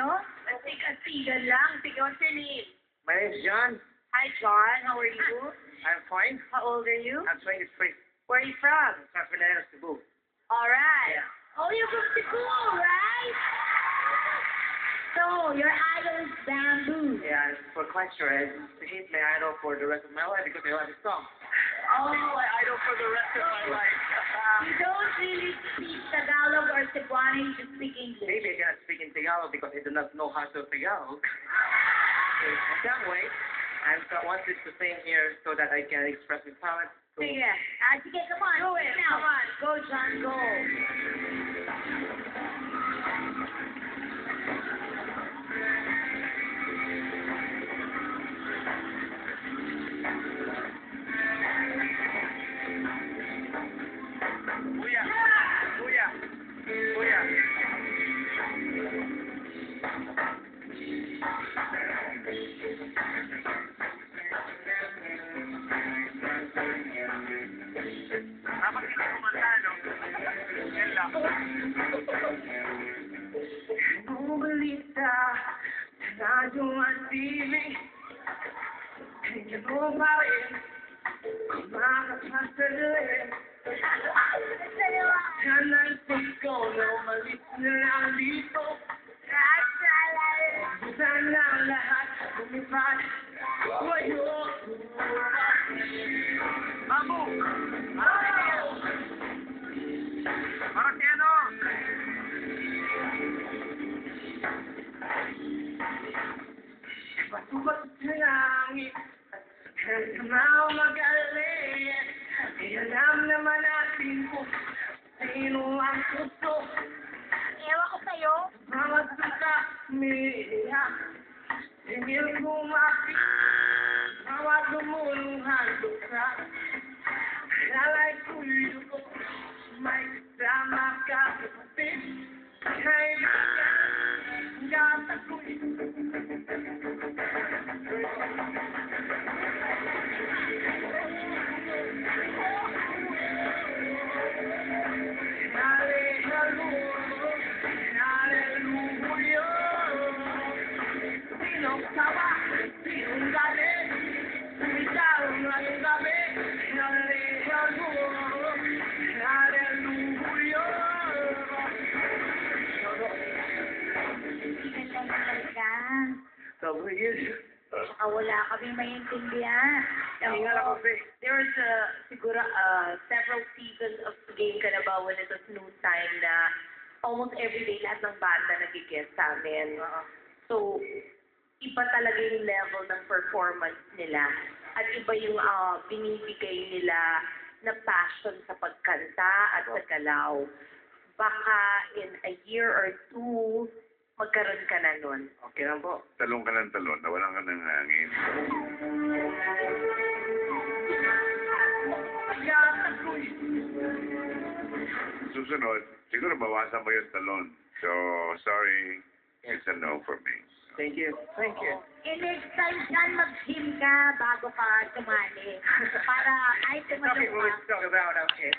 ano? Astig-astigan lang. Sige, what's your name? My name's John. Hi, John. How are you? I'm fine. How old are you? I'm 23. Where are you from? San Fernando, Cebu. All right. Yeah. Oh, you're from Cebu, right? So, your idol is Bamboo. Yeah, for quite sure. He's my idol for the rest of my life because I love his song. Oh, My idol for the rest of my life. you don't really speak Tagalog or Cebuano, you just speak English. Maybe I cannot speak in Tagalog because I do not know how to Tagalog. So, in that way, I wanted to sing here so that I can express my talent. So, Sige. Sige, come on. Do it. Now. Come on. Go, John, go. Kuya! Kuya! Kuya! Dapat hindi kumanta, no? Yan lang. Bumalita, tayo ang tiling. Kaya mo pa rin, kumakapasali. Kanan ko na umalis na lang dito. Sana ang lahat lumipad. Wayo! Mamu! Maratiano! Patubat sa langit. Kahit na magaling. Alam naman natin kung sino ang gusto. Ewan ko sa'yo. Mga suka, miiyak. Tingil kumapit. Mga dumulungan luka. Lalay kuyo ko. May kasama ka kapatid. Kaibigan. Gata ko'y. Wala kaming maintindihan. Hingal ako, Fe. There was siguro several seasons of Game Ka Na Ba when it was noon time na almost every day lahat ng banda nag-guest sa amin. So, iba talaga yung level ng performance nila. At iba yung binibigay nila na passion sa pagkanta at sa galaw. Baka in a year or two, magkaroon ka na nun. Okay lang po. Talong ka ng talon, nawalan ka ng hangin. Susunod, siguro bawasan mo yung talon. So, sorry, it's a no for me. Thank you. Thank you. Next time dyan, mag-gym ka bago ka tumali. Para kahit Okay, tumalong we'll ka. talk about okay.